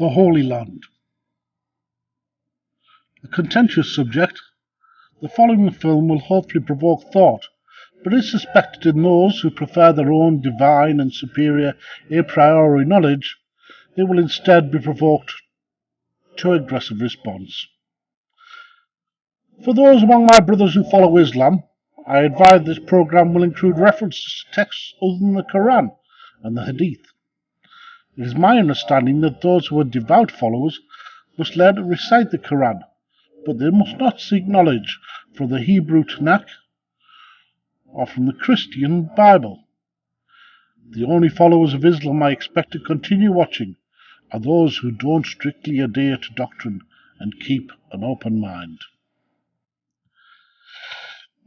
The Holy Land. A contentious subject, the following film will hopefully provoke thought, but is suspected in those who prefer their own divine and superior a priori knowledge. It will instead be provoked to aggressive response. For those among my brothers who follow Islam, I advise this program will include references to texts other than the Quran and the Hadith. It is my understanding that those who are devout followers must learn to recite the Quran, but they must not seek knowledge from the Hebrew Tanakh or from the Christian Bible. The only followers of Islam I expect to continue watching are those who don't strictly adhere to doctrine and keep an open mind.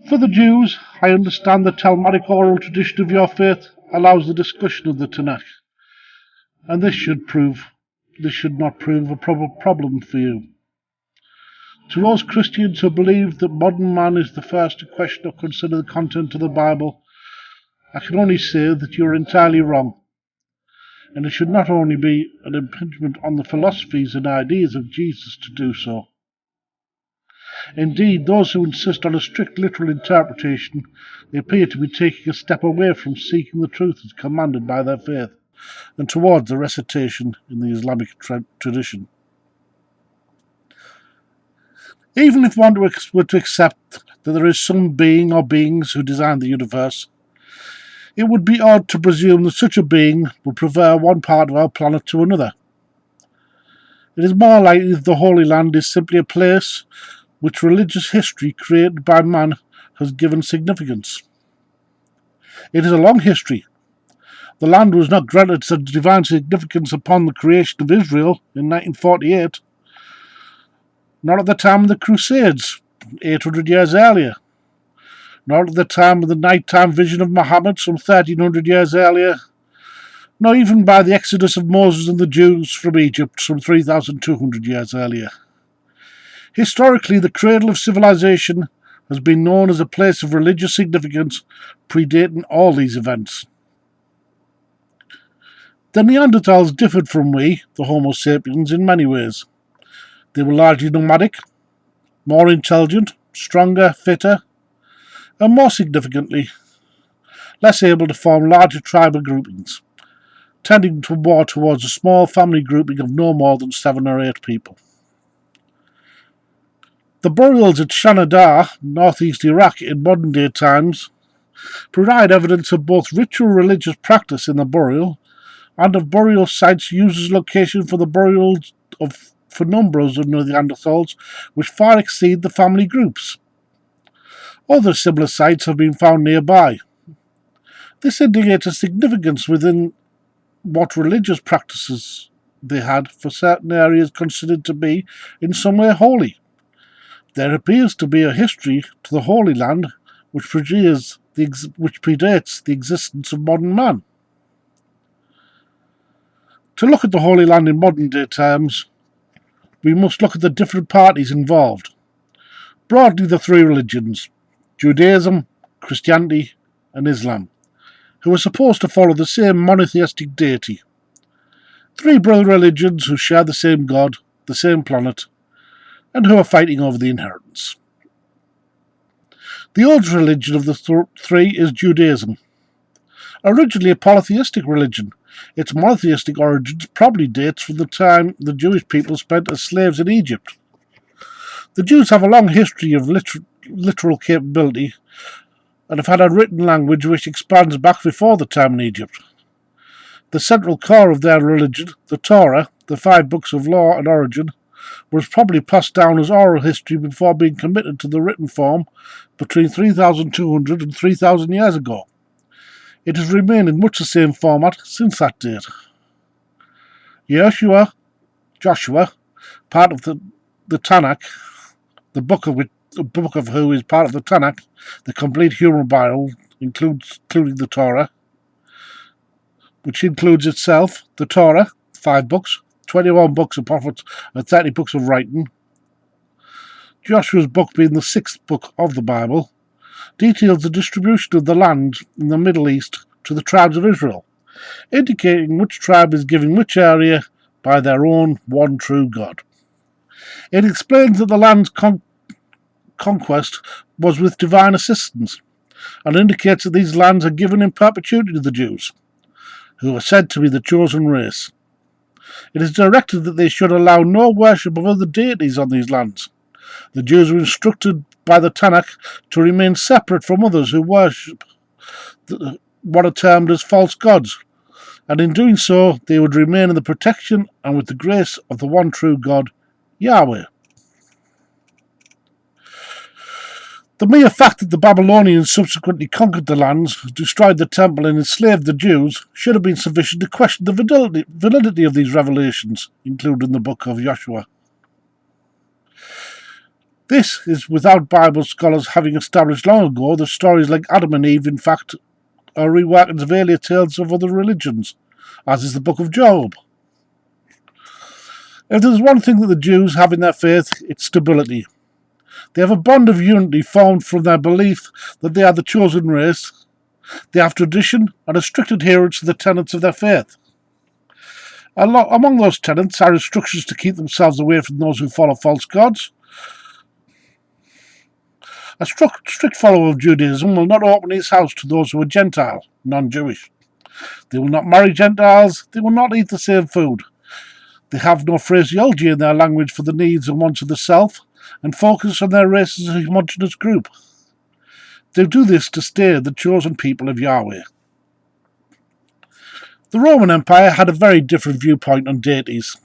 For the Jews, I understand the Talmudic oral tradition of your faith allows the discussion of the Tanakh, and this should not prove a problem for you. To those Christians who believe that modern man is the first to question or consider the content of the Bible, I can only say that you are entirely wrong, and it should not only be an impingement on the philosophies and ideas of Jesus to do so. Indeed, those who insist on a strict literal interpretation appear to be taking a step away from seeking the truth as commanded by their faith, and towards the recitation in the Islamic tradition. Even if one were to accept that there is some being or beings who designed the universe, it would be odd to presume that such a being would prefer one part of our planet to another. It is more likely that the Holy Land is simply a place which religious history created by man has given significance. It is a long history. The land was not granted such divine significance upon the creation of Israel in 1948, not at the time of the Crusades, 800 years earlier, not at the time of the nighttime vision of Muhammad some 1300 years earlier, nor even by the exodus of Moses and the Jews from Egypt some 3,200 years earlier. Historically, the cradle of civilization has been known as a place of religious significance predating all these events. The Neanderthals differed from we, the Homo sapiens, in many ways. They were largely nomadic, more intelligent, stronger, fitter, and more significantly, less able to form larger tribal groupings, tending more towards a small family grouping of no more than 7 or 8 people. The burials at Shanadar, northeast Iraq in modern-day times, provide evidence of both ritual religious practice in the burial and of burial sites used as location for the burials for numbers of Neanderthals which far exceed the family groups. Other similar sites have been found nearby. This indicates a significance within what religious practices they had for certain areas considered to be in some way holy. There appears to be a history to the Holy Land which predates the existence of modern man. To look at the Holy Land in modern day terms, we must look at the different parties involved. Broadly, the 3 religions, Judaism, Christianity, and Islam, who are supposed to follow the same monotheistic deity. 3 brother religions who share the same God, the same planet, and who are fighting over the inheritance. The oldest religion of the 3 is Judaism. Originally a polytheistic religion, its monotheistic origins probably dates from the time the Jewish people spent as slaves in Egypt. The Jews have a long history of literal capability and have had a written language which expands back before the time in Egypt. The central core of their religion, the Torah, the 5 books of law and origin, was probably passed down as oral history before being committed to the written form between 3,200 and 3,000 years ago. It has remained in much the same format since that date. Joshua, part of the Tanakh, the book of who is part of the Tanakh, the complete human Bible, including the Torah, which includes itself the Torah, 5 books, 21 books of prophets, and 30 books of writing. Joshua's book being the 6th book of the Bible, details the distribution of the land in the Middle East to the tribes of Israel, indicating which tribe is given which area by their own one true God. It explains that the land's conquest was with divine assistance, and indicates that these lands are given in perpetuity to the Jews, who are said to be the chosen race. It is directed that they should allow no worship of other deities on these lands. The Jews were instructed by the Tanakh to remain separate from others who worship what are termed as false gods, and in doing so they would remain in the protection and with the grace of the one true God, Yahweh. The mere fact that the Babylonians subsequently conquered the lands, destroyed the temple, and enslaved the Jews should have been sufficient to question the validity of these revelations, including the book of Joshua. This is without Bible scholars having established long ago that stories like Adam and Eve, in fact, are reworkings of earlier tales of other religions, as is the book of Job. If there's one thing that the Jews have in their faith, it's stability. They have a bond of unity formed from their belief that they are the chosen race. They have tradition and a strict adherence to the tenets of their faith. Among those tenets are instructions to keep themselves away from those who follow false gods. A strict follower of Judaism will not open his house to those who are Gentile, non-Jewish. They will not marry Gentiles. They will not eat the same food. They have no phraseology in their language for the needs and wants of the self, and focus on their race as a homogeneous group. They do this to stay the chosen people of Yahweh. The Roman Empire had a very different viewpoint on deities.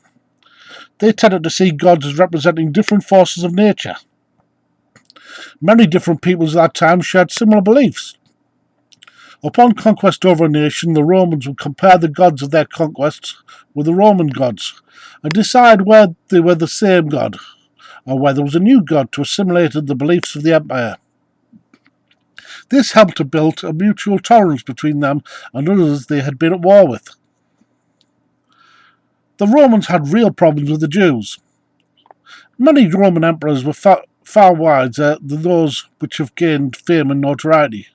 They tended to see gods as representing different forces of nature. Many different peoples at that time shared similar beliefs. Upon conquest over a nation, the Romans would compare the gods of their conquests with the Roman gods, and decide whether they were the same god, or whether there was a new god to assimilate the beliefs of the empire. This helped to build a mutual tolerance between them and others they had been at war with. The Romans had real problems with the Jews. Many Roman emperors were far wiser than those which have gained fame and notoriety.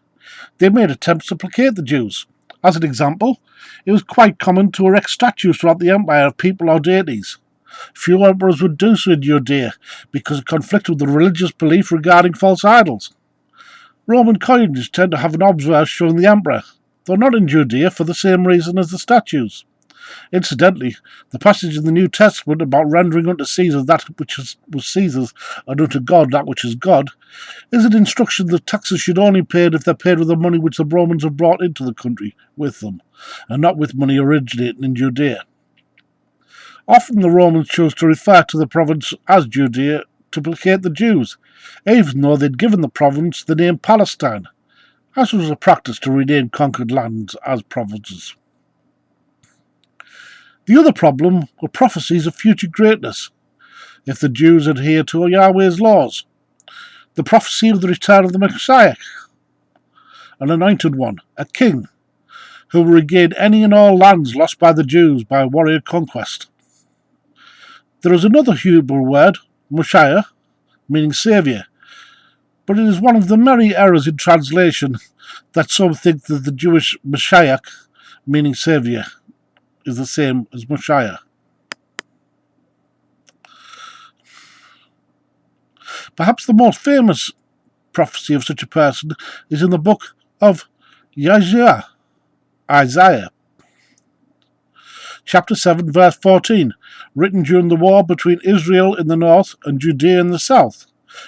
They made attempts to placate the Jews. As an example, it was quite common to erect statues throughout the empire of people or deities. Few emperors would do so in Judea because it conflicted with the religious belief regarding false idols. Roman coinage tend to have an obverse showing the emperor, though not in Judea for the same reason as the statues. Incidentally, the passage in the New Testament about rendering unto Caesar that which was Caesar's and unto God that which is God is an instruction that taxes should only be paid if they're paid with the money which the Romans have brought into the country with them, and not with money originating in Judea. Often the Romans chose to refer to the province as Judea to placate the Jews, even though they'd given the province the name Palestine, as was a practice to rename conquered lands as provinces. The other problem were prophecies of future greatness, if the Jews adhere to Yahweh's laws. The prophecy of the return of the Messiah, an anointed one, a king, who will regain any and all lands lost by the Jews by warrior conquest. There is another Hebrew word, Messiah, meaning saviour, but it is one of the many errors in translation that some think that the Jewish Messiah, meaning saviour, is the same as Messiah. Perhaps the most famous prophecy of such a person is in the book of Isaiah, chapter 7, verse 14, written during the war between Israel in the north and Judea in the south,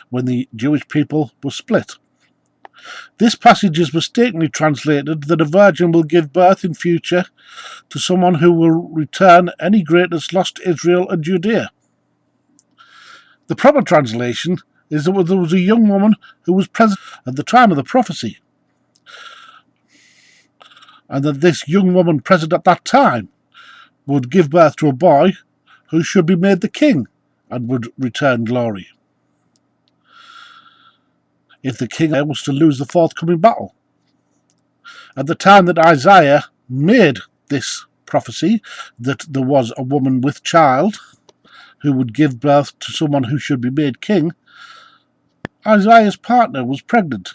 when the Jewish people were split. This passage is mistakenly translated that a virgin will give birth in future to someone who will return any greatness lost to Israel and Judea. The proper translation is that there was a young woman who was present at the time of the prophecy, and that this young woman present at that time would give birth to a boy who should be made the king and would return glory, if the king was to lose the forthcoming battle. At the time that Isaiah made this prophecy, that there was a woman with child who would give birth to someone who should be made king, Isaiah's partner was pregnant,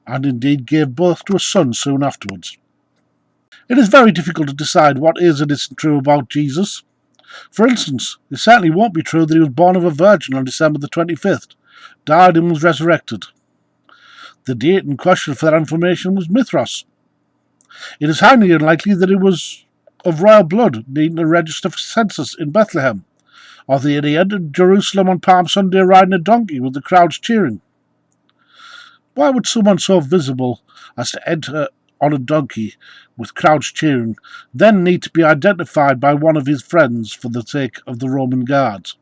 and indeed gave birth to a son soon afterwards. It is very difficult to decide what is and isn't true about Jesus. For instance, it certainly won't be true that he was born of a virgin on December the 25th, died and was resurrected. The date in question for that information was Mithras. It is highly unlikely that he was of royal blood, needing to register for census in Bethlehem, or that he entered Jerusalem on Palm Sunday riding a donkey with the crowds cheering. Why would someone so visible as to enter on a donkey with crowds cheering then need to be identified by one of his friends for the sake of the Roman guards?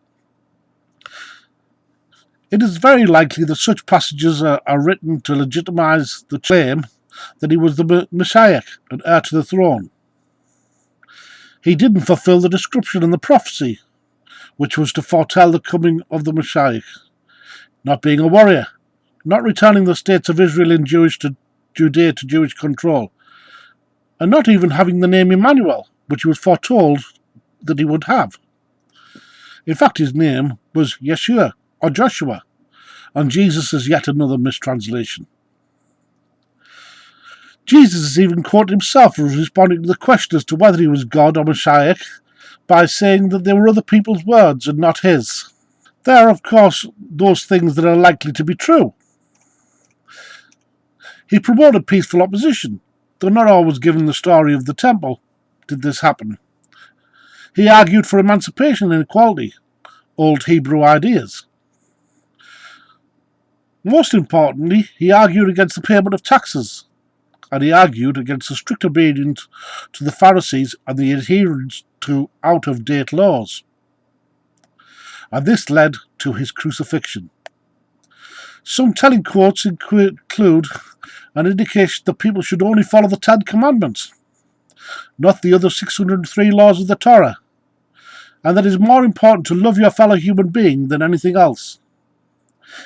It is very likely that such passages are written to legitimize the claim that he was the Messiah and heir to the throne. He didn't fulfill the description in the prophecy, which was to foretell the coming of the Messiah, not being a warrior, not returning the states of Israel and Judea to Jewish control, and not even having the name Emmanuel, which he was foretold that he would have. In fact, his name was Yeshua, or Joshua, and Jesus is yet another mistranslation. Jesus has even quoted himself as responding to the question as to whether he was God or Messiah by saying that they were other people's words and not his. There are, of course, those things that are likely to be true. He promoted peaceful opposition, though not always given the story of the temple did this happen. He argued for emancipation and equality, old Hebrew ideas. Most importantly, he argued against the payment of taxes, and he argued against the strict obedience to the Pharisees and the adherence to out-of-date laws. And this led to his crucifixion. Some telling quotes include an indication that people should only follow the 10 Commandments, not the other 603 laws of the Torah, and that it is more important to love your fellow human being than anything else.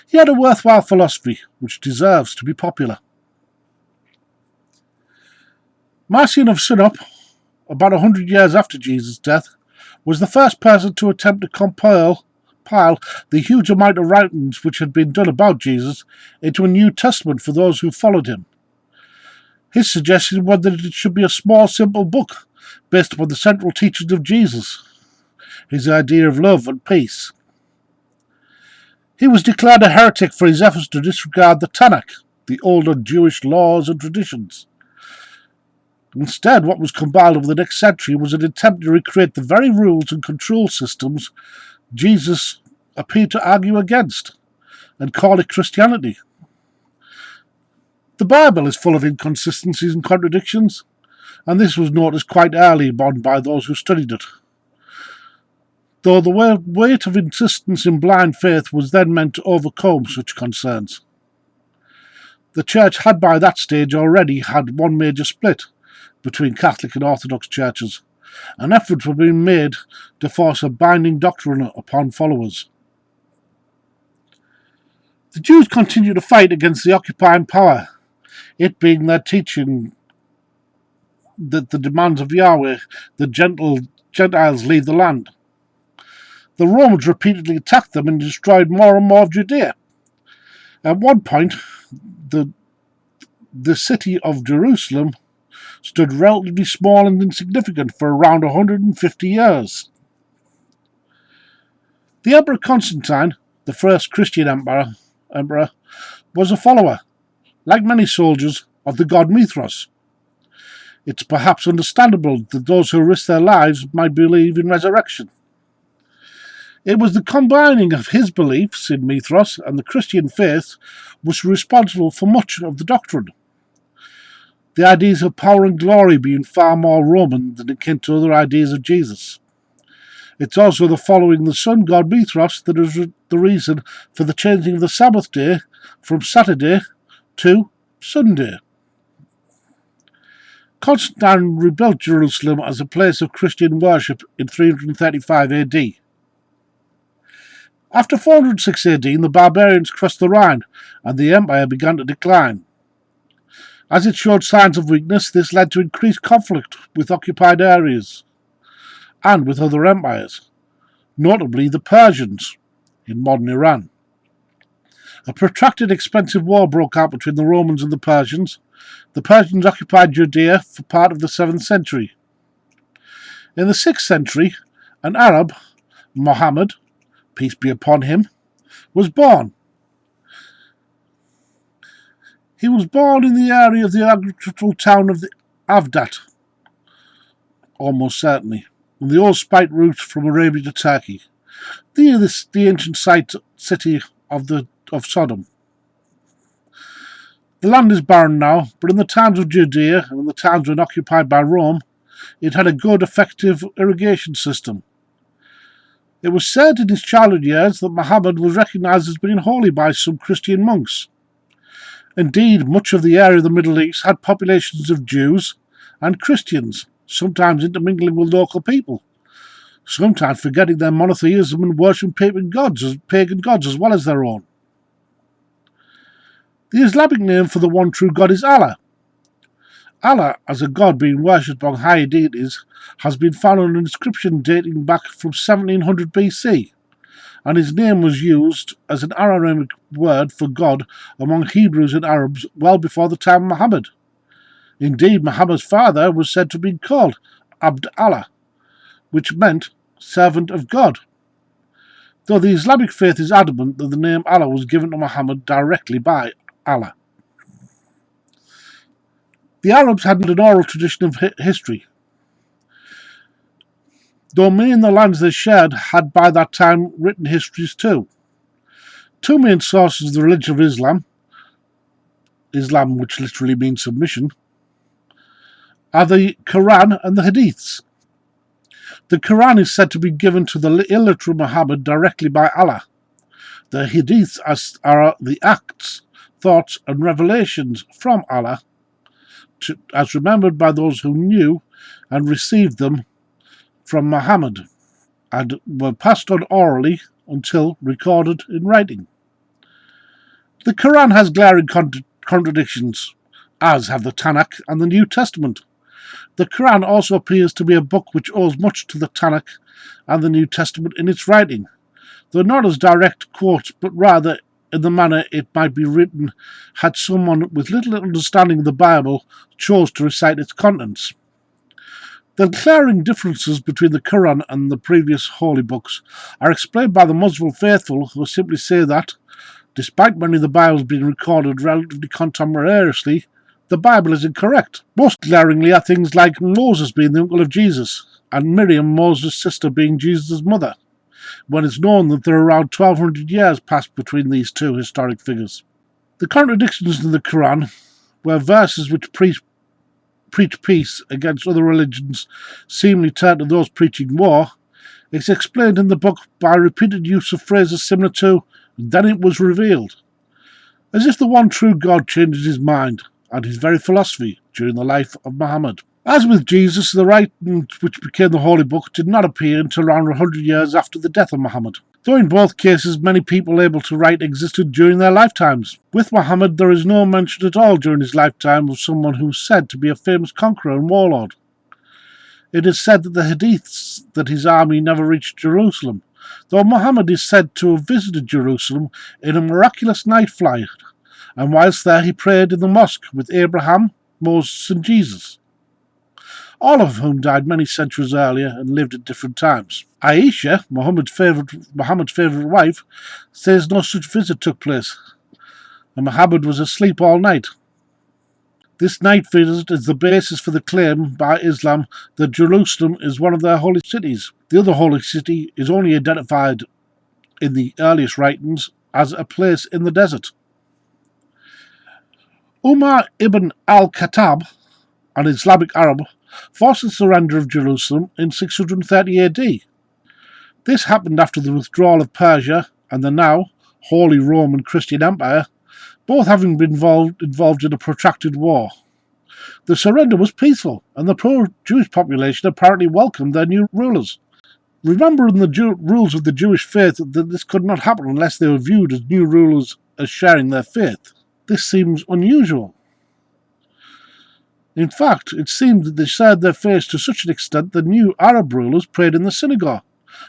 He had a worthwhile philosophy, which deserves to be popular. Marcion of Sinope, about 100 years after Jesus' death, was the first person to attempt to compile the huge amount of writings which had been done about Jesus into a New Testament for those who followed him. His suggestion was that it should be a small, simple book based upon the central teachings of Jesus, his idea of love and peace. He was declared a heretic for his efforts to disregard the Tanakh, the older Jewish laws and traditions. Instead, what was compiled over the next century was an attempt to recreate the very rules and control systems Jesus appeared to argue against, and call it Christianity. The Bible is full of inconsistencies and contradictions, and this was noticed quite early on by those who studied it. Though the weight of insistence in blind faith was then meant to overcome such concerns. The Church had by that stage already had one major split between Catholic and Orthodox churches, and efforts were being made to force a binding doctrine upon followers. The Jews continued to fight against the occupying power, it being their teaching that the demands of Yahweh, the Gentiles leave the land. The Romans repeatedly attacked them and destroyed more and more of Judea. At one point, the city of Jerusalem stood relatively small and insignificant for around 150 years. The Emperor Constantine, the first Christian emperor, was a follower, like many soldiers, of the god Mithras. It's perhaps understandable that those who risked their lives might believe in resurrection. It was the combining of his beliefs in Mithras and the Christian faith was responsible for much of the doctrine. The ideas of power and glory being far more Roman than akin to other ideas of Jesus. It's also the following the sun god Mithras that is the reason for the changing of the Sabbath day from Saturday to Sunday. Constantine rebuilt Jerusalem as a place of Christian worship in 335 AD. After 406 AD, the barbarians crossed the Rhine, and the empire began to decline. As it showed signs of weakness, this led to increased conflict with occupied areas and with other empires, notably the Persians in modern Iran. A protracted, expensive war broke out between the Romans and the Persians. The Persians occupied Judea for part of the 7th century. In the 6th century, An Arab, Muhammad, peace be upon him, was born. He was born in the area of the agricultural town of the Avdat, almost certainly, on the old spike route from Arabia to Turkey, the ancient city of Sodom. The land is barren now, but in the times of Judea and in the times when occupied by Rome, it had a good, effective irrigation system. It was said in his childhood years that Muhammad was recognized as being holy by some Christian monks. Indeed, much of the area of the Middle East had populations of Jews and Christians, sometimes intermingling with local people, sometimes forgetting their monotheism and worshipping pagan gods as well as their own. The Islamic name for the one true God is Allah. Allah, as a god being worshipped by higher deities, has been found on an inscription dating back from 1700 BC, and his name was used as an Aramaic word for God among Hebrews and Arabs well before the time of Muhammad. Indeed, Muhammad's father was said to be called Abd Allah, which meant servant of God, though the Islamic faith is adamant that the name Allah was given to Muhammad directly by Allah. The Arabs had an oral tradition of history, though many in the lands they shared had by that time written histories too. Two main sources of the religion of Islam which literally means submission, are the Quran and the Hadiths. The Quran is said to be given to the illiterate Muhammad directly by Allah. The Hadiths are the acts, thoughts and revelations from Allah, as remembered by those who knew and received them from Muhammad, and were passed on orally until recorded in writing. The Quran has glaring contradictions, as have the Tanakh and the New Testament. The Quran also appears to be a book which owes much to the Tanakh and the New Testament in its writing, though not as direct quotes, but rather in the manner it might be written had someone with little understanding of the Bible chose to recite its contents. The glaring differences between the Quran and the previous holy books are explained by the Muslim faithful, who simply say that, despite many of the Bibles being recorded relatively contemporaneously, the Bible is incorrect. Most glaringly are things like Moses being the uncle of Jesus, and Miriam, Moses' sister, being Jesus' mother, when it's known that there are around 1200 years passed between these two historic figures. The contradictions in the Quran, where verses which preach peace against other religions seemingly turn to those preaching war, is explained in the book by repeated use of phrases similar to, "then it was revealed," as if the one true God changed his mind and his very philosophy during the life of Muhammad. As with Jesus, the writings which became the Holy Book did not appear until around 100 years after the death of Muhammad, though in both cases many people able to write existed during their lifetimes. With Muhammad, there is no mention at all during his lifetime of someone who is said to be a famous conqueror and warlord. It is said that the Hadiths that his army never reached Jerusalem, though Muhammad is said to have visited Jerusalem in a miraculous night flight, and whilst there he prayed in the mosque with Abraham, Moses and Jesus, all of whom died many centuries earlier and lived at different times. Aisha, Muhammad's favourite wife, says no such visit took place, and Muhammad was asleep all night. This night visit is the basis for the claim by Islam that Jerusalem is one of their holy cities. The other holy city is only identified in the earliest writings as a place in the desert. Umar ibn al-Khattab, an Islamic Arab, forced the surrender of Jerusalem in 630 AD. This happened after the withdrawal of Persia and the now Holy Roman Christian Empire, both having been involved in a protracted war. The surrender was peaceful, and the pro-Jewish population apparently welcomed their new rulers. Remembering the rules of the Jewish faith that this could not happen unless they were viewed as new rulers as sharing their faith, this seems unusual. In fact, it seemed that they shared their faith to such an extent that new Arab rulers prayed in the synagogue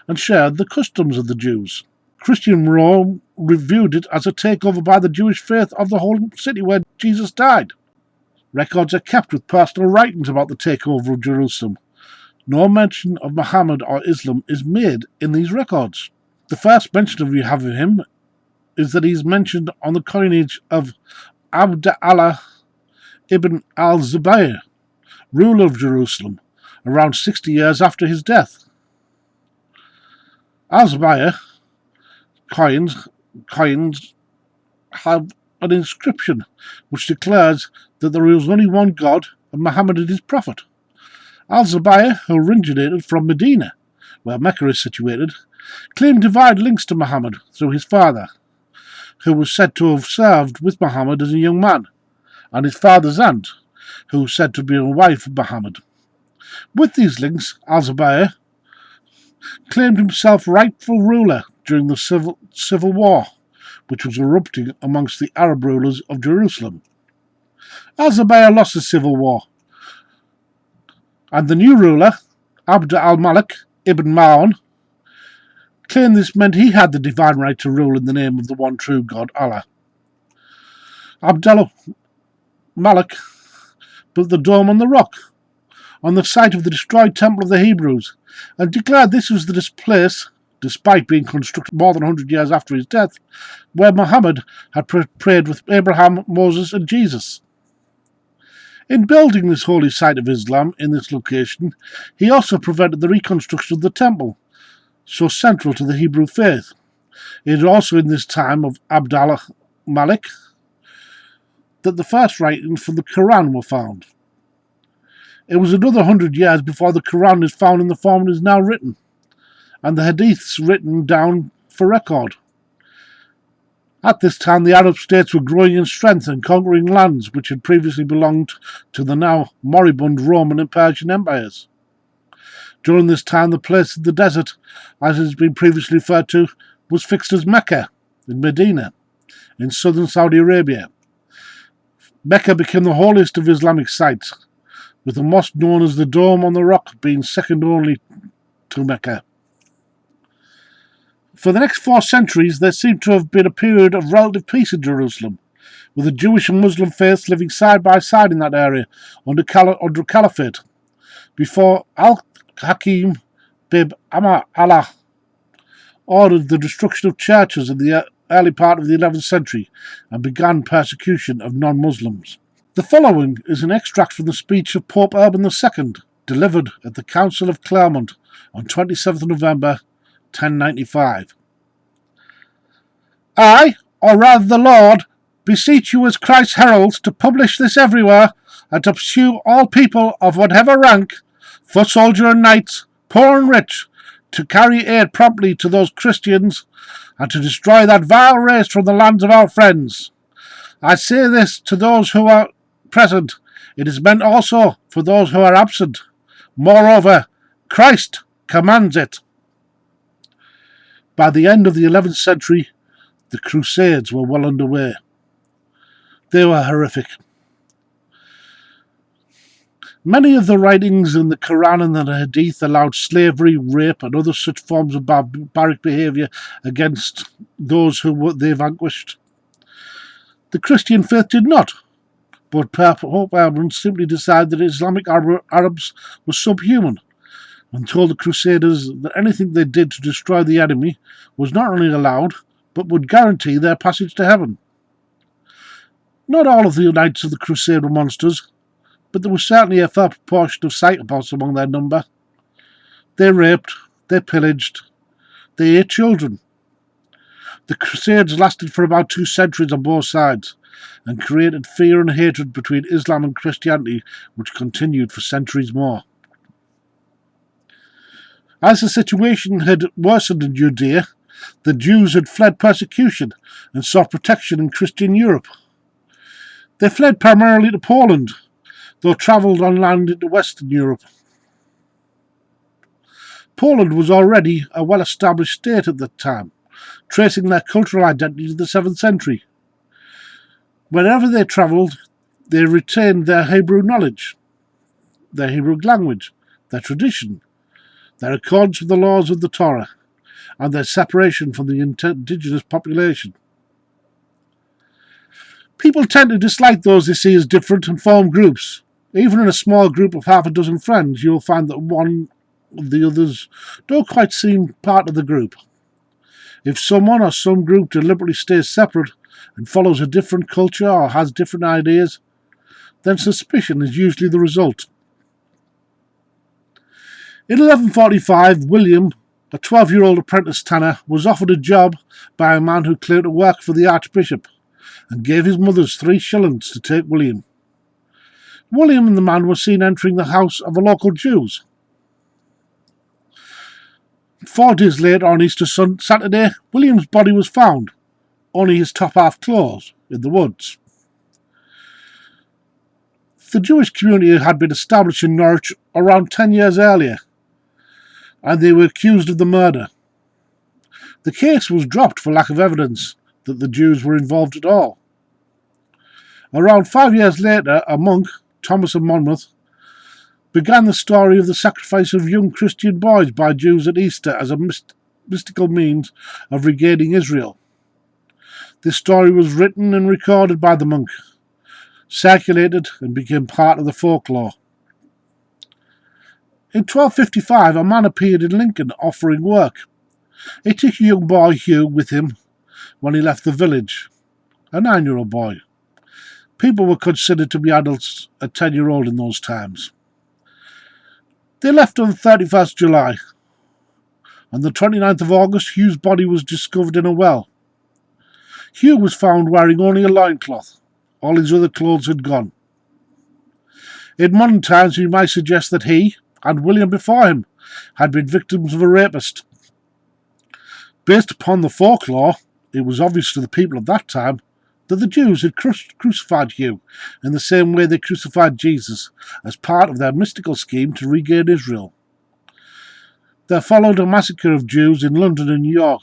and shared the customs of the Jews. Christian Rome reviewed it as a takeover by the Jewish faith of the holy city where Jesus died. Records are kept with personal writings about the takeover of Jerusalem, No mention of Muhammad or Islam is made in these records. The first mention we have of him is that he is mentioned on the coinage of Abd Allah ibn al-Zubayr, ruler of Jerusalem, around 60 years after his death. Al-Zubayr coins have an inscription which declares that there is only one God and Muhammad is his prophet. Al-Zubayr, who originated from Medina, where Mecca is situated, claimed divine links to Muhammad through his father, who was said to have served with Muhammad as a young man, and his father's aunt, who was said to be a wife of Muhammad. With these links, Al-Zubayr claimed himself rightful ruler during the civil war, which was erupting amongst the Arab rulers of Jerusalem. Al-Zubayr lost the civil war, and the new ruler, Abd al-Malik ibn Marwan, claimed this meant he had the divine right to rule in the name of the one true God, Allah. Abd al-Malik built the dome on the rock, on the site of the destroyed temple of the Hebrews, and declared this was the place, despite being constructed more than 100 years after his death, where Muhammad had prayed with Abraham, Moses, and Jesus. In building this holy site of Islam in this location, he also prevented the reconstruction of the temple, so central to the Hebrew faith. It is also in this time of Abd al-Malik that the first writings from the Quran were found. It was another 100 years before the Quran is found in the form it is now written, and the Hadiths written down for record. At this time, the Arab states were growing in strength and conquering lands which had previously belonged to the now moribund Roman and Persian empires. During this time, the place in the desert, as it has been previously referred to, was fixed as Mecca in Medina, in southern Saudi Arabia. Mecca became the holiest of Islamic sites, with the mosque known as the Dome on the Rock being second only to Mecca. For the next 4 centuries, there seemed to have been a period of relative peace in Jerusalem, with the Jewish and Muslim faiths living side by side in that area under caliphate, before Al-Hakim bin Allah ordered the destruction of churches in the early part of the 11th century and began persecution of non-Muslims. The following is an extract from the speech of Pope Urban II, delivered at the Council of Clermont on 27th November 1095. I, or rather the Lord, beseech you as Christ's heralds to publish this everywhere, and to pursue all people of whatever rank, foot soldier and knights, poor and rich, to carry aid promptly to those Christians, and to destroy that vile race from the lands of our friends. I say this to those who are present. It is meant also for those who are absent. Moreover, Christ commands it. By the end of the 11th century, the Crusades were well underway. They were horrific. Many of the writings in the Quran and the Hadith allowed slavery, rape, and other such forms of barbaric behaviour against those who they vanquished. The Christian faith did not, but Pope Urban simply decided that Islamic Arabs were subhuman, and told the Crusaders that anything they did to destroy the enemy was not only allowed, but would guarantee their passage to heaven. Not all of the Knights of the Crusade were monsters, but there was certainly a fair proportion of psychopaths among their number. They raped, they pillaged, they ate children. The Crusades lasted for about 2 centuries on both sides, and created fear and hatred between Islam and Christianity, which continued for centuries more. As the situation had worsened in Judea, the Jews had fled persecution and sought protection in Christian Europe. They fled primarily to Poland, though travelled on land into Western Europe. Poland was already a well-established state at that time, tracing their cultural identity to the 7th century. Wherever they travelled, they retained their Hebrew knowledge, their Hebrew language, their tradition, their accordance with the laws of the Torah, and their separation from the indigenous population. People tend to dislike those they see as different and form groups. Even in a small group of half a dozen friends, you will find that one the others don't quite seem part of the group. If someone or some group deliberately stays separate and follows a different culture or has different ideas, then suspicion is usually the result. In 1145, William, a 12-year-old apprentice tanner, was offered a job by a man who claimed to work for the Archbishop and gave his mothers 3 shillings to take William. William and the man were seen entering the house of a local Jew. 4 days later, on Easter Saturday, William's body was found, only his top half closed, in the woods. The Jewish community had been established in Norwich around 10 years earlier, and they were accused of the murder. The case was dropped for lack of evidence that the Jews were involved at all. Around 5 years later, a monk, Thomas of Monmouth, began the story of the sacrifice of young Christian boys by Jews at Easter as a mystical means of regaining Israel. This story was written and recorded by the monk, circulated, and became part of the folklore. In 1255, a man appeared in Lincoln offering work. He took a young boy, Hugh, with him when he left the village, a 9-year-old boy. People were considered to be adults at 10-year-old in those times. They left on the 31st July. On the 29th of August, Hugh's body was discovered in a well. Hugh was found wearing only a loincloth. All his other clothes had gone. In modern times, we might suggest that he, and William before him, had been victims of a rapist. Based upon the folklore, it was obvious to the people of that time that the Jews had crucified Hugh in the same way they crucified Jesus, as part of their mystical scheme to regain Israel. There followed a massacre of Jews in London and New York.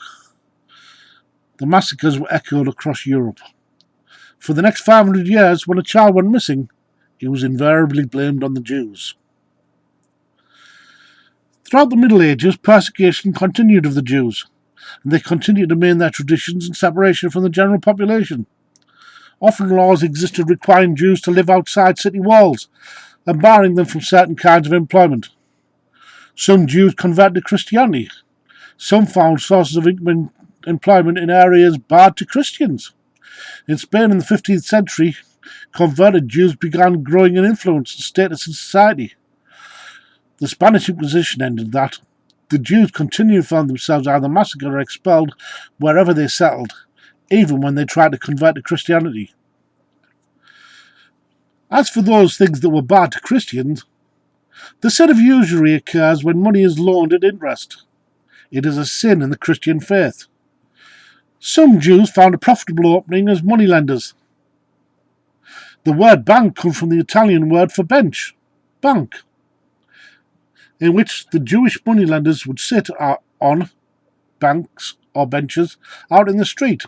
The massacres were echoed across Europe. For the next 500 years, when a child went missing, he was invariably blamed on the Jews. Throughout the Middle Ages, persecution continued of the Jews, and they continued to maintain their traditions in separation from the general population. Often laws existed requiring Jews to live outside city walls and barring them from certain kinds of employment. Some Jews converted to Christianity. Some found sources of employment in areas barred to Christians. In Spain in the 15th century, converted Jews began growing in influence and status in society. The Spanish Inquisition ended that. The Jews continued to find themselves either massacred or expelled wherever they settled, even when they tried to convert to Christianity. As for those things that were barred to Christians, the sin of usury occurs when money is loaned at interest. It is a sin in the Christian faith. Some Jews found a profitable opening as moneylenders. The word bank comes from the Italian word for bench, bank, in which the Jewish moneylenders would sit on banks or benches out in the street.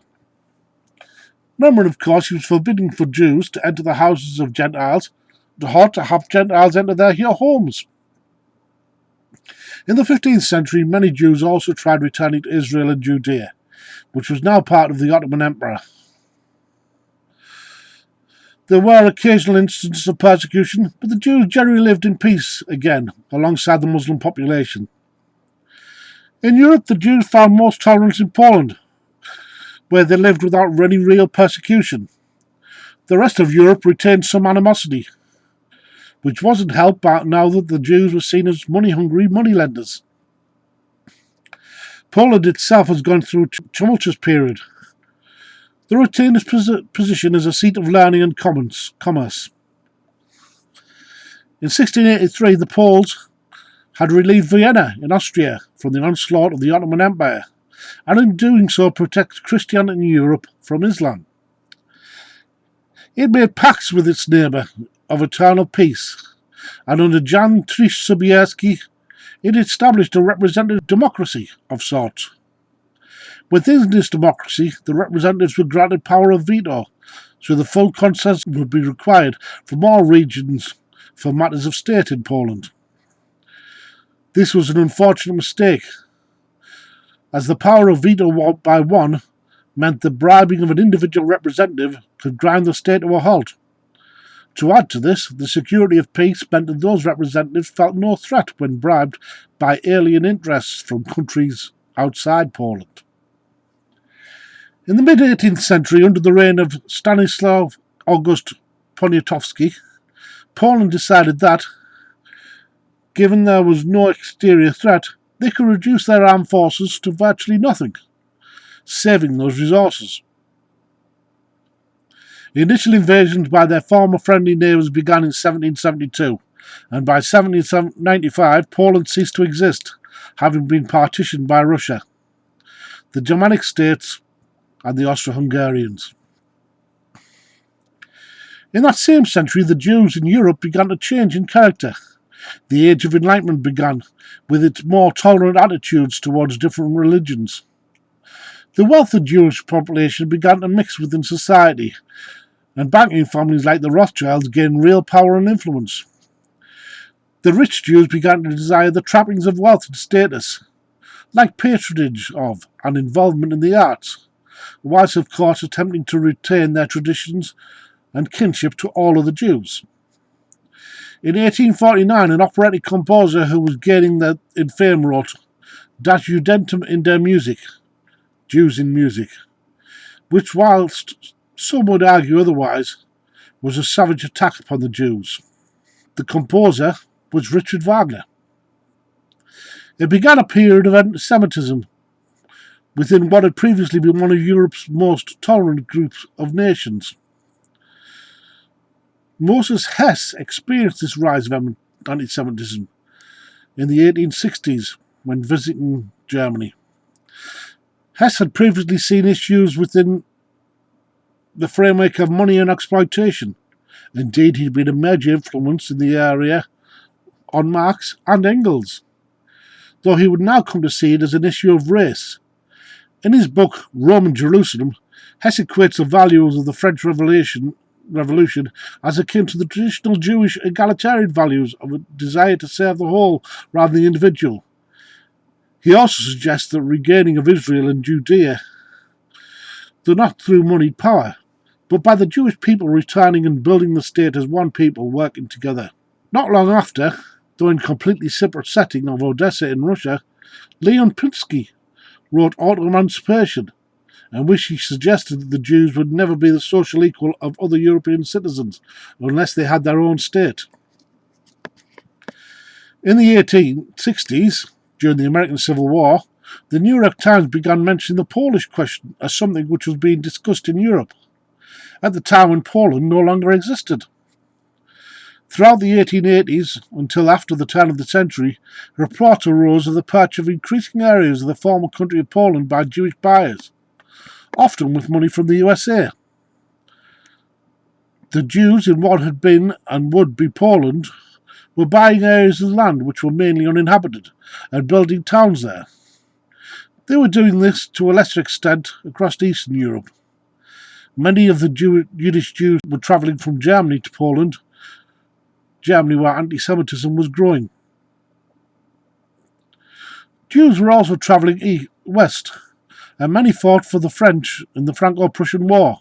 Remember, of course, it was forbidden for Jews to enter the houses of Gentiles, or to have Gentiles enter their homes. In the 15th century, many Jews also tried returning to Israel and Judea, which was now part of the Ottoman Empire. There were occasional instances of persecution, but the Jews generally lived in peace again, alongside the Muslim population. In Europe, the Jews found most tolerance in Poland, where they lived without any real persecution. The rest of Europe retained some animosity, which wasn't helped by now that the Jews were seen as money-hungry moneylenders. Poland itself has gone through a tumultuous period. They retained its position as a seat of learning and commerce. In 1683, the Poles had relieved Vienna in Austria from the onslaught of the Ottoman Empire, and in doing so protected Christianity in Europe from Islam. It made pacts with its neighbour of eternal peace, and under Jan Trish Sobieski, it established a representative democracy of sorts. Within this democracy, the representatives were granted power of veto, so the full consensus would be required from all regions for matters of state in Poland. This was an unfortunate mistake, as the power of veto by one meant the bribing of an individual representative could grind the state to a halt. To add to this, the security of peace meant that those representatives felt no threat when bribed by alien interests from countries outside Poland. In the mid-18th century, under the reign of Stanislaw August Poniatowski, Poland decided that, given there was no exterior threat, they could reduce their armed forces to virtually nothing, saving those resources. The initial invasions by their former friendly neighbours began in 1772, and by 1795 Poland ceased to exist, having been partitioned by Russia, the Germanic states and the Austro-Hungarians. In that same century, the Jews in Europe began to change in character. The Age of Enlightenment began, with its more tolerant attitudes towards different religions. The wealthy Jewish population began to mix within society, and banking families like the Rothschilds gained real power and influence. The rich Jews began to desire the trappings of wealth and status, like patronage of and involvement in the arts, whilst of course attempting to retain their traditions and kinship to all other Jews. In 1849, an operatic composer who was gaining in fame wrote, "Das Judentum in der Musik," Jews in music, which, whilst some would argue otherwise, was a savage attack upon the Jews. The composer was Richard Wagner. It began a period of anti-Semitism within what had previously been one of Europe's most tolerant groups of nations. Moses Hess experienced this rise of anti-Semitism in the 1860s when visiting Germany. Hess had previously seen issues within the framework of money and exploitation. Indeed, he'd been a major influence in the area on Marx and Engels, though he would now come to see it as an issue of race. In his book Rome and Jerusalem, Hess equates the values of the French Revolution as akin to the traditional Jewish egalitarian values of a desire to serve the whole rather than the individual. He also suggests that regaining of Israel and Judea, though not through moneyed power, but by the Jewish people returning and building the state as one people working together. Not long after, though in completely separate setting of Odessa in Russia, Leon Pinsky wrote Auto-Emancipation, in which he suggested that the Jews would never be the social equal of other European citizens unless they had their own state. In the 1860s, during the American Civil War, the New York Times began mentioning the Polish question as something which was being discussed in Europe, at the time when Poland no longer existed. Throughout the 1880s, until after the turn of the century, reports arose of the purchase of increasing areas of the former country of Poland by Jewish buyers, often with money from the USA. The Jews in what had been and would be Poland were buying areas of land which were mainly uninhabited and building towns there. They were doing this to a lesser extent across Eastern Europe. Many of the Yiddish Jews were travelling from Germany to Poland, Germany where anti-Semitism was growing. Jews were also travelling west, and many fought for the French in the Franco-Prussian War.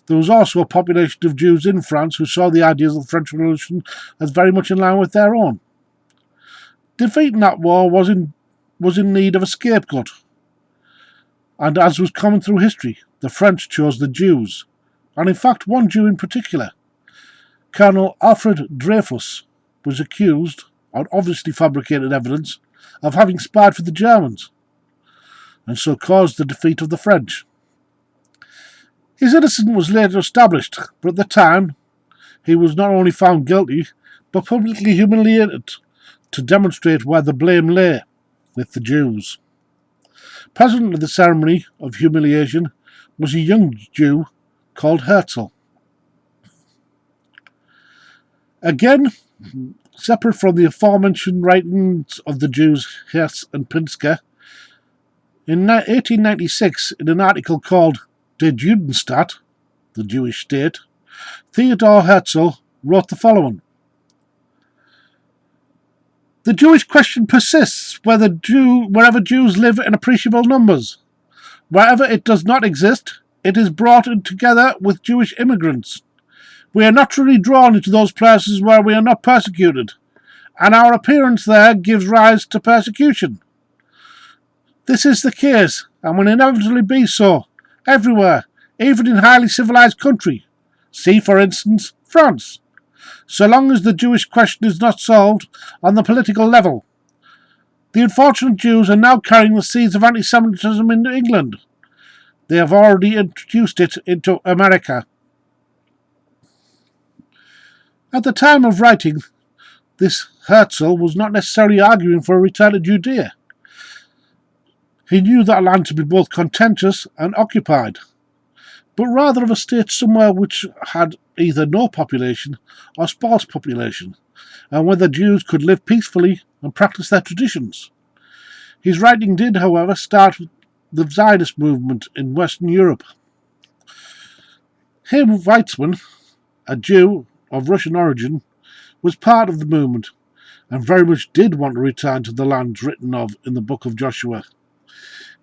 There was also a population of Jews in France who saw the ideas of the French Revolution as very much in line with their own. Defeat in that war was in need of a scapegoat, and as was common through history, the French chose the Jews, and in fact one Jew in particular. Colonel Alfred Dreyfus was accused, on obviously fabricated evidence, of having spied for the Germans, and so caused the defeat of the French. His innocence was later established, but at the time he was not only found guilty, but publicly humiliated to demonstrate where the blame lay, with the Jews. Present at the ceremony of humiliation was a young Jew called Herzl. Again, separate from the aforementioned writings of the Jews Hess and Pinsker, in 1896, in an article called Der Judenstaat, the Jewish State, Theodor Herzl wrote the following: "The Jewish question persists wherever Jews live in appreciable numbers. Wherever it does not exist, it is brought in together with Jewish immigrants. We are naturally drawn into those places where we are not persecuted, and our appearance there gives rise to persecution. This is the case, and will inevitably be so, everywhere, even in highly civilized countries. See, for instance, France. So long as the Jewish question is not solved on the political level. The unfortunate Jews are now carrying the seeds of anti-Semitism into England. They have already introduced it into America. At the time of writing, this Herzl was not necessarily arguing for a return to Judea. He knew that land to be both contentious and occupied, but rather of a state somewhere which had either no population or sparse population, and where the Jews could live peacefully and practice their traditions. His writing did, however, start with the Zionist movement in Western Europe. Chaim Weizmann, a Jew of Russian origin, was part of the movement, and very much did want to return to the lands written of in the book of Joshua.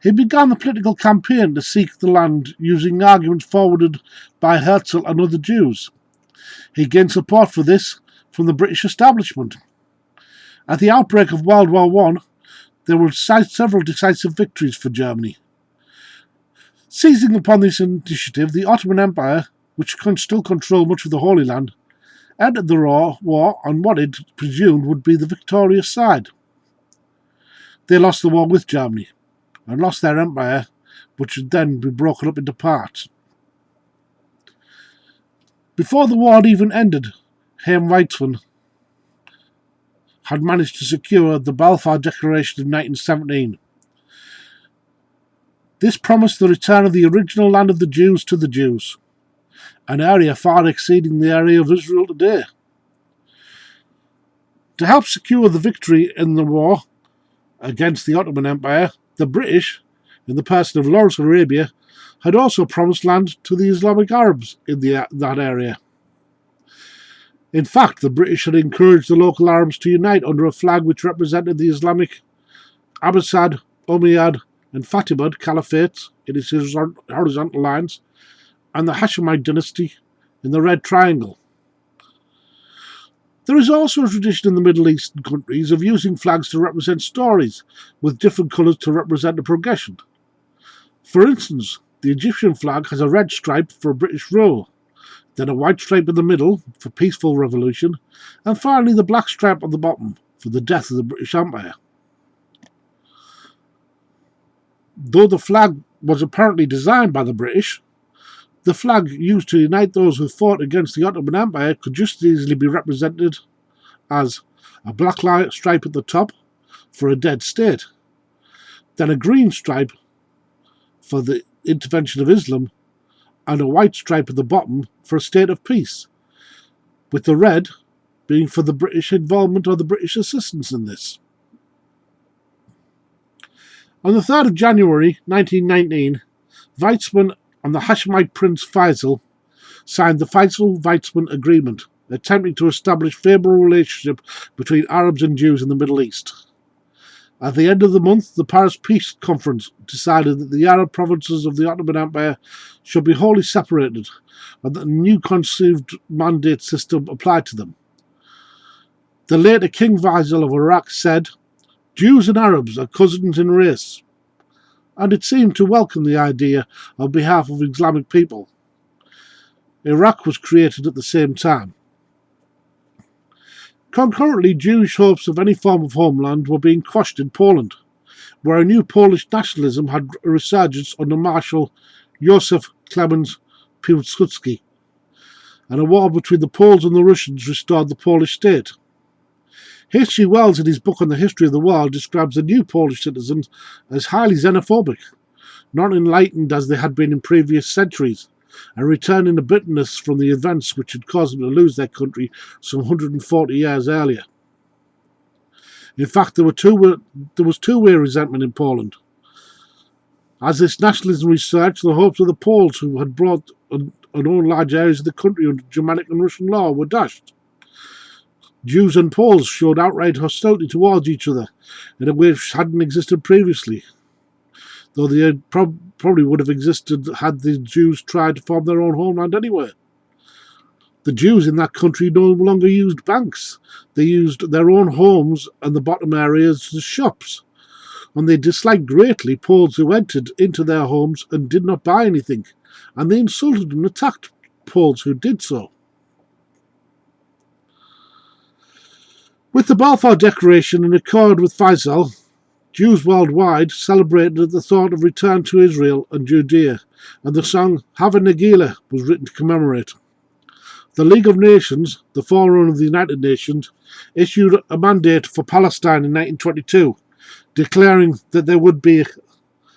He began the political campaign to seek the land using arguments forwarded by Herzl and other Jews. He gained support for this from the British establishment. At the outbreak of World War I, there were several decisive victories for Germany. Seizing upon this initiative, the Ottoman Empire, which still controlled much of the Holy Land, entered the war on what it presumed would be the victorious side. They lost the war with Germany, and lost their empire, which would then be broken up into parts. Before the war had even ended, Chaim Weizmann had managed to secure the Balfour Declaration of 1917. This promised the return of the original land of the Jews to the Jews, an area far exceeding the area of Israel today. To help secure the victory in the war against the Ottoman Empire, the British, in the person of Lawrence of Arabia, had also promised land to the Islamic Arabs in that area. In fact, the British had encouraged the local Arabs to unite under a flag which represented the Islamic Abbasid, Umayyad, and Fatimid caliphates in its horizontal lines, and the Hashemite dynasty in the red triangle. There is also a tradition in the Middle Eastern countries of using flags to represent stories, with different colours to represent a progression. For instance, the Egyptian flag has a red stripe for British rule, then a white stripe in the middle for peaceful revolution, and finally the black stripe on the bottom for the death of the British Empire. Though the flag was apparently designed by the British, the flag used to unite those who fought against the Ottoman Empire could just as easily be represented as a black stripe at the top for a dead state, then a green stripe for the intervention of Islam, and a white stripe at the bottom for a state of peace, with the red being for the British involvement or the British assistance in this. On the 3rd of January 1919, Weizmann and the Hashemite Prince Faisal signed the Faisal-Weizmann Agreement, attempting to establish a favourable relationship between Arabs and Jews in the Middle East. At the end of the month, the Paris Peace Conference decided that the Arab provinces of the Ottoman Empire should be wholly separated, and that a new conceived mandate system applied to them. The later King Faisal of Iraq said, "Jews and Arabs are cousins in race," and it seemed to welcome the idea on behalf of Islamic people. Iraq was created at the same time. Concurrently, Jewish hopes of any form of homeland were being quashed in Poland, where a new Polish nationalism had a resurgence under Marshal Józef Clemens Piłsudski, and a war between the Poles and the Russians restored the Polish state. H. G. Wells, in his book on the history of the world, describes the new Polish citizens as highly xenophobic, not enlightened as they had been in previous centuries, and returning to bitterness from the events which had caused them to lose their country some 140 years earlier. In fact, there was two-way resentment in Poland. As this nationalism resurged, the hopes of the Poles who had brought and owned large areas of the country under Germanic and Russian law were dashed. Jews and Poles showed outright hostility towards each other in a way which hadn't existed previously, though they probably would have existed had the Jews tried to form their own homeland anywhere. The Jews in that country no longer used banks. They used their own homes and the bottom areas as shops, and they disliked greatly Poles who entered into their homes and did not buy anything, and they insulted and attacked Poles who did so. With the Balfour Declaration in accord with Faisal, Jews worldwide celebrated at the thought of return to Israel and Judea, and the song Hava Nagila was written to commemorate. The League of Nations, the forerunner of the United Nations, issued a mandate for Palestine in 1922, declaring that there would be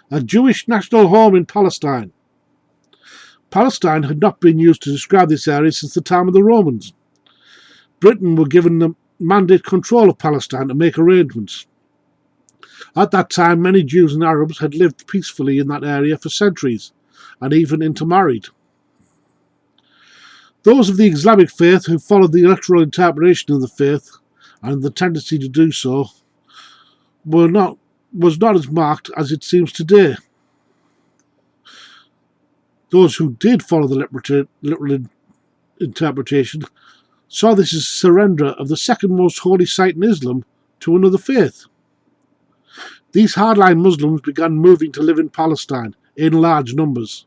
a Jewish national home in Palestine. Palestine had not been used to describe this area since the time of the Romans. Britain were given the mandate control of Palestine to make arrangements. At that time, many Jews and Arabs had lived peacefully in that area for centuries, and even intermarried. Those of the Islamic faith who followed the literal interpretation of the faith, and the tendency to do so, was not as marked as it seems today. Those who did follow the literal interpretation saw this as surrender of the second most holy site in Islam to another faith. These hardline Muslims began moving to live in Palestine in large numbers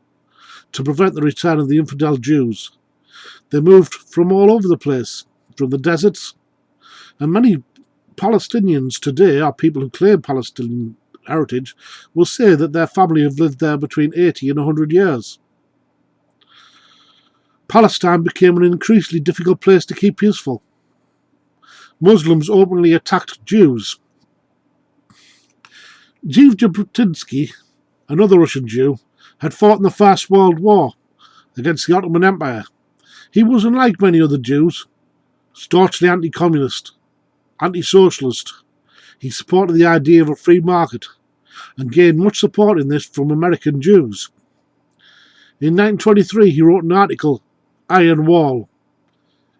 to prevent the return of the infidel Jews. They moved from all over the place, from the deserts, and many Palestinians today, or people who claim Palestinian heritage, will say that their family have lived there between 80 and 100 years. Palestine became an increasingly difficult place to keep peaceful. Muslims openly attacked Jews. Zeev Jabotinsky, another Russian Jew, had fought in the First World War against the Ottoman Empire. He was, unlike many other Jews, staunchly anti-communist, anti-socialist. He supported the idea of a free market and gained much support in this from American Jews. In 1923, he wrote an article, Iron Wall,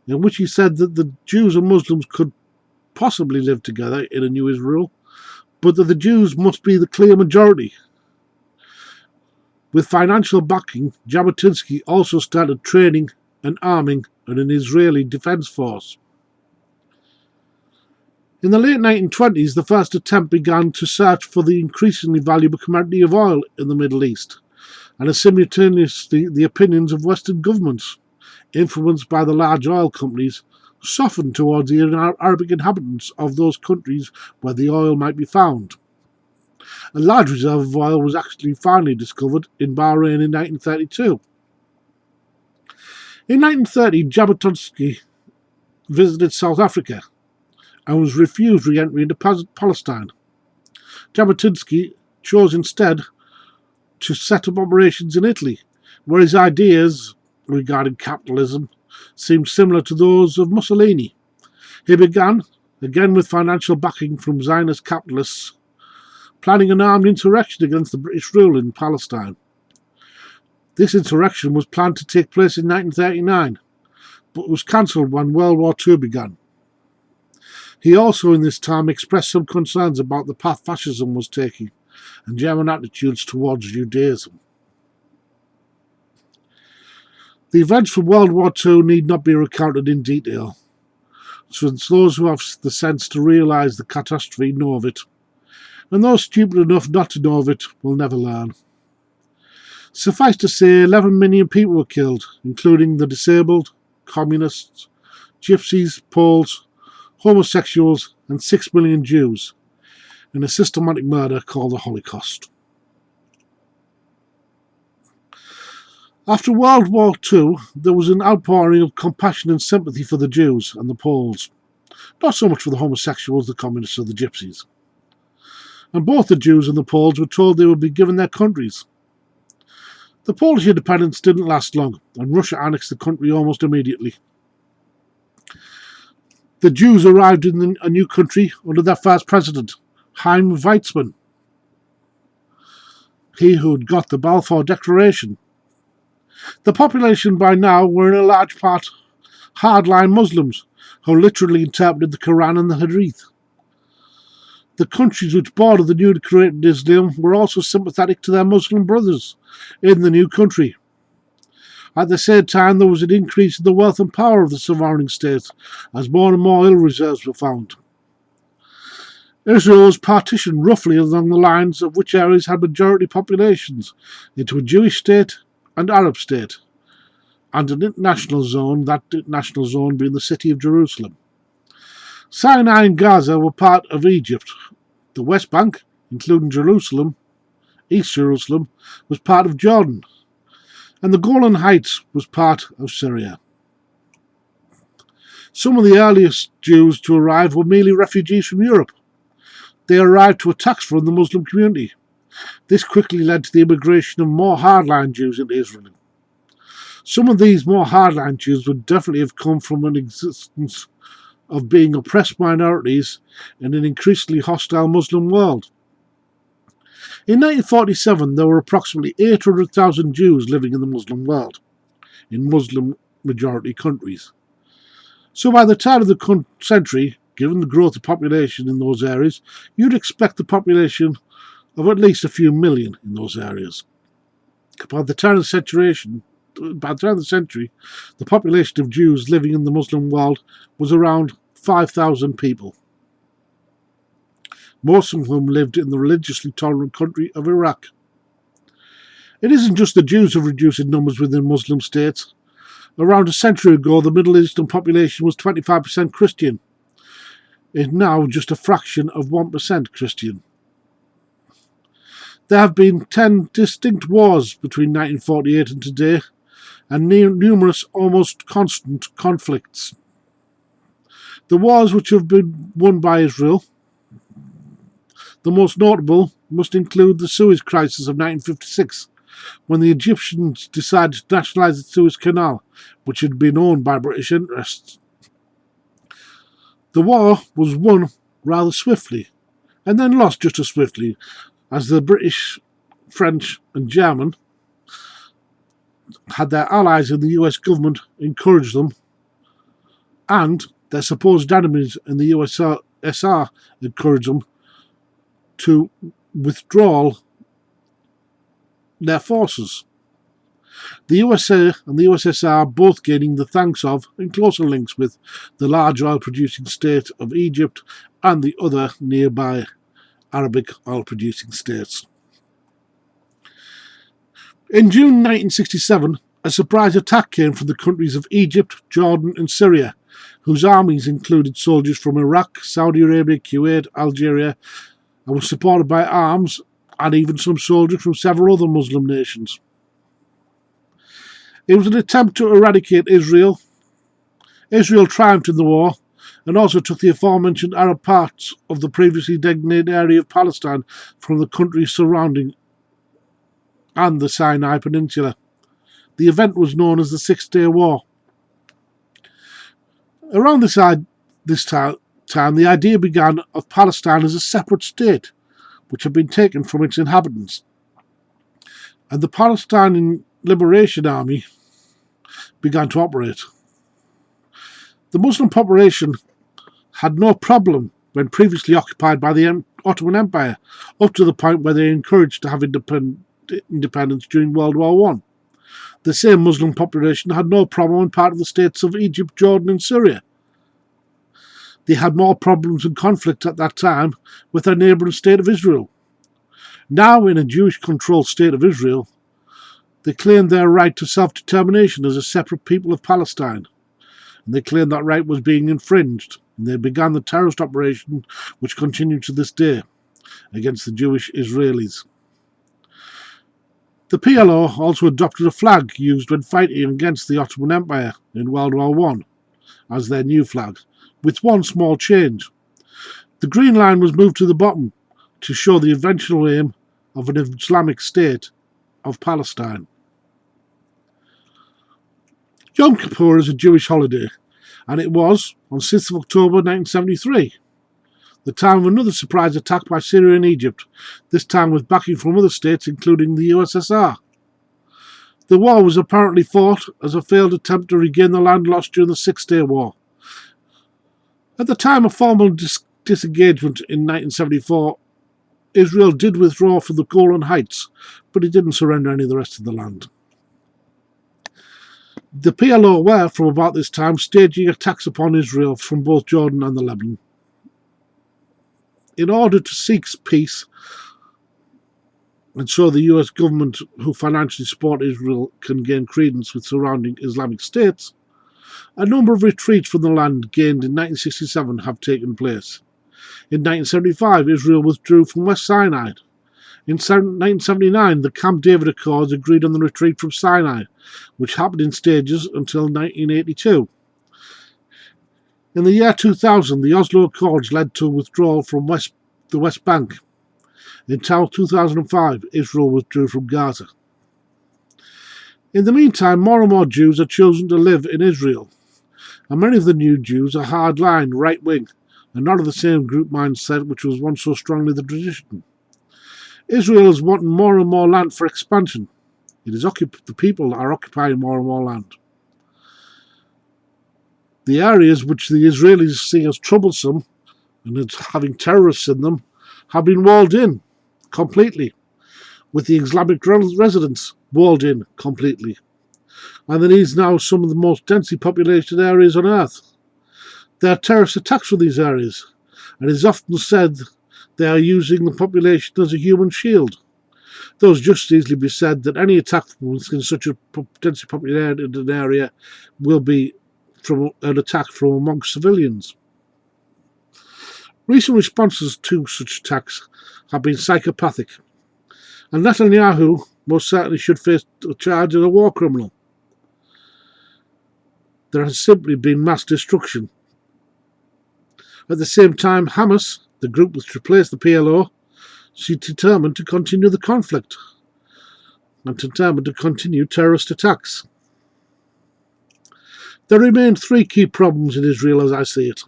in which he said that the Jews and Muslims could possibly live together in a new Israel, but that the Jews must be the clear majority. With financial backing, Jabotinsky also started training and arming an Israeli defense force. In the late 1920s, the first attempt began to search for the increasingly valuable commodity of oil in the Middle East, and simultaneously the opinions of Western governments, influenced by the large oil companies, softened towards the Arabic inhabitants of those countries where the oil might be found. A large reserve of oil was actually finally discovered in Bahrain in 1932. In 1930, Jabotinsky visited South Africa and was refused re-entry into Palestine. Jabotinsky chose instead to set up operations in Italy, where his ideas regarding capitalism seemed similar to those of Mussolini. He began, again with financial backing from Zionist capitalists, planning an armed insurrection against the British rule in Palestine. This insurrection was planned to take place in 1939, but was cancelled when World War II began. He also in this time expressed some concerns about the path fascism was taking and German attitudes towards Judaism. The events from World War II need not be recounted in detail, since those who have the sense to realise the catastrophe know of it, and those stupid enough not to know of it will never learn. Suffice to say, 11 million people were killed, including the disabled, communists, gypsies, Poles, homosexuals, and 6 million Jews, in a systematic murder called the Holocaust. After World War II, there was an outpouring of compassion and sympathy for the Jews and the Poles, not so much for the homosexuals, the communists, or the gypsies. And both the Jews and the Poles were told they would be given their countries. The Polish independence didn't last long, and Russia annexed the country almost immediately. The Jews arrived in a new country under their first president, Chaim Weizmann, he who had got the Balfour Declaration. The population by now were in a large part hardline Muslims who literally interpreted the Quran and the Hadith. The countries which bordered the newly created Islam were also sympathetic to their Muslim brothers in the new country. At the same time, there was an increase in the wealth and power of the surrounding states as more and more oil reserves were found. Israel was partitioned roughly along the lines of which areas had majority populations into a Jewish state and Arab state, and an international zone, that international zone being the city of Jerusalem. Sinai and Gaza were part of Egypt. The West Bank, including Jerusalem, East Jerusalem, was part of Jordan, and the Golan Heights was part of Syria. Some of the earliest Jews to arrive were merely refugees from Europe. They arrived to attacks from the Muslim community. This quickly led to the immigration of more hardline Jews into Israel. Some of these more hardline Jews would definitely have come from an existence of being oppressed minorities in an increasingly hostile Muslim world. In 1947, there were approximately 800,000 Jews living in the Muslim world, in Muslim-majority countries. So by the turn of the century, given the growth of population in those areas, you'd expect the population of at least a few million in those areas. By the turn of the century, the population of Jews living in the Muslim world was around 5,000 people, most of whom lived in the religiously tolerant country of Iraq. It isn't just the Jews who have reduced in numbers within Muslim states. Around a century ago, the Middle Eastern population was 25% Christian. It's now just a fraction of 1% Christian. There have been 10 distinct wars between 1948 and today, and numerous almost constant conflicts. The wars which have been won by Israel, the most notable must include the Suez Crisis of 1956, when the Egyptians decided to nationalise the Suez Canal, which had been owned by British interests. The war was won rather swiftly, and then lost just as swiftly, as the British, French and German had their allies in the US government encourage them, and their supposed enemies in the USSR encourage them to withdraw their forces. The USA and the USSR both gaining the thanks of and closer links with the large oil-producing state of Egypt and the other nearby Arabic oil-producing states. In June 1967, a surprise attack came from the countries of Egypt, Jordan and Syria, whose armies included soldiers from Iraq, Saudi Arabia, Kuwait, Algeria, and was supported by arms and even some soldiers from several other Muslim nations. It was an attempt to eradicate Israel. Israel triumphed in the war and also took the aforementioned Arab parts of the previously designated area of Palestine from the countries surrounding and the Sinai Peninsula. The event was known as the Six-Day War. Around this time, the idea began of Palestine as a separate state, which had been taken from its inhabitants. And the Palestinian Liberation Army began to operate. The Muslim population had no problem when previously occupied by the Ottoman Empire, up to the point where they encouraged to have independence during World War I. The same Muslim population had no problem in part of the states of Egypt, Jordan and Syria. They had more problems and conflict at that time with their neighbouring state of Israel. Now, in a Jewish-controlled state of Israel, they claimed their right to self-determination as a separate people of Palestine, and they claimed that right was being infringed, and they began the terrorist operation which continued to this day against the Jewish Israelis. The PLO also adopted a flag used when fighting against the Ottoman Empire in World War I as their new flag, with one small change. The green line was moved to the bottom to show the eventual aim of an Islamic state of Palestine. Yom Kippur is a Jewish holiday, and it was on 6th of October 1973, the time of another surprise attack by Syria and Egypt, this time with backing from other states including the USSR. The war was apparently fought as a failed attempt to regain the land lost during the Six-Day War. At the time of formal disengagement in 1974, Israel did withdraw from the Golan Heights, but it didn't surrender any of the rest of the land. The PLO were, from about this time, staging attacks upon Israel from both Jordan and the Lebanon. In order to seek peace, and so the US government, who financially support Israel, can gain credence with surrounding Islamic states, a number of retreats from the land gained in 1967 have taken place. In 1975, Israel withdrew from West Sinai. In 1979, the Camp David Accords agreed on the retreat from Sinai, which happened in stages until 1982. In the year 2000, the Oslo Accords led to withdrawal from the West Bank. In 2005, Israel withdrew from Gaza. In the meantime, more and more Jews are choosing to live in Israel, and many of the new Jews are hardline, right-wing, and not of the same group mindset which was once so strongly the tradition. Israel is wanting more and more land for expansion. The people are occupying more and more land. The areas which the Israelis see as troublesome and as having terrorists in them have been walled in completely, with the Islamic residents walled in completely. And there is now some of the most densely populated areas on earth. There are terrorist attacks from these areas, and it is often said they are using the population as a human shield. Though it just easily be said that any attack in such a densely populated area will be from an attack from amongst civilians. Recent responses to such attacks have been psychopathic, and Netanyahu most certainly should face a charge as a war criminal. There has simply been mass destruction. At the same time, Hamas, the group which replaced the PLO, is determined to continue the conflict and determined to continue terrorist attacks. There remain three key problems in Israel as I see it.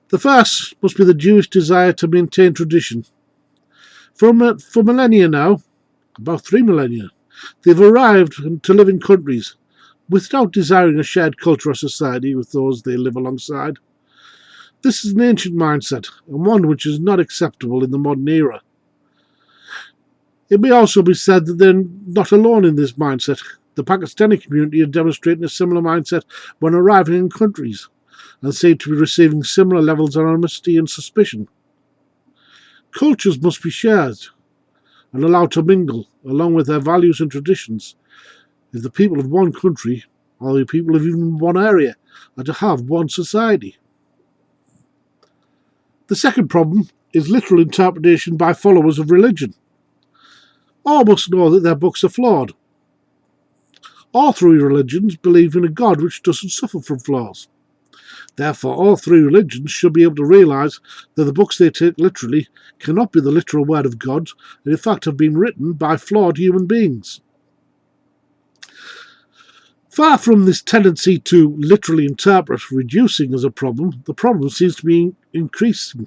The first must be the Jewish desire to maintain tradition. For millennia now, about 3 millennia, they've arrived to live in countries without desiring a shared culture or society with those they live alongside. This is an ancient mindset, and one which is not acceptable in the modern era. It may also be said that they're not alone in this mindset. The Pakistani community are demonstrating a similar mindset when arriving in countries, and seem to be receiving similar levels of honesty and suspicion. Cultures must be shared and allowed to mingle, along with their values and traditions, if the people of one country, or the people of even one area, are to have one society. The second problem is literal interpretation by followers of religion. All must know that their books are flawed. All three religions believe in a God which doesn't suffer from flaws. Therefore, all three religions should be able to realise that the books they take literally cannot be the literal word of God, and in fact have been written by flawed human beings. Far from this tendency to literally interpret reducing as a problem, the problem seems to be increasing,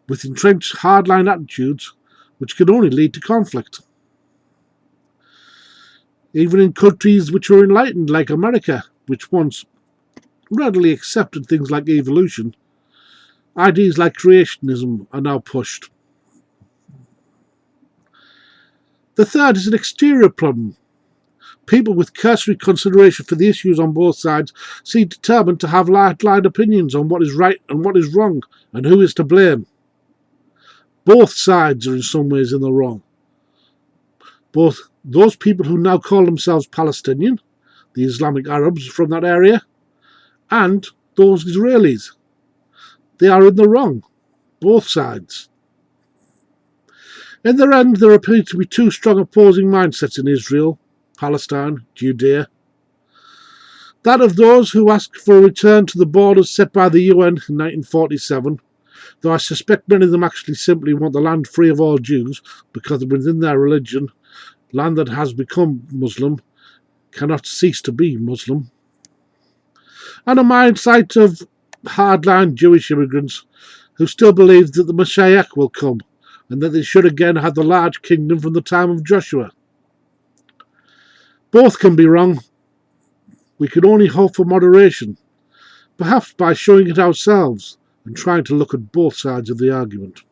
with entrenched hardline attitudes which can only lead to conflict. Even in countries which are enlightened, like America, which once readily accepted things like evolution, ideas like creationism are now pushed. The third is an exterior problem. People with cursory consideration for the issues on both sides seem determined to have light opinions on what is right and what is wrong, and who is to blame. Both sides are in some ways in the wrong. Both those people who now call themselves Palestinian, the Islamic Arabs from that area, and those Israelis. They are in the wrong, both sides. In their end, there appear to be two strong opposing mindsets in Israel, Palestine, Judea. That of those who ask for a return to the borders set by the UN in 1947, though I suspect many of them actually simply want the land free of all Jews, because within their religion, land that has become Muslim cannot cease to be Muslim. And a mindset of hardline Jewish immigrants who still believe that the Messiah will come, and that they should again have the large kingdom from the time of Joshua. Both can be wrong. We can only hope for moderation, perhaps by showing it ourselves and trying to look at both sides of the argument.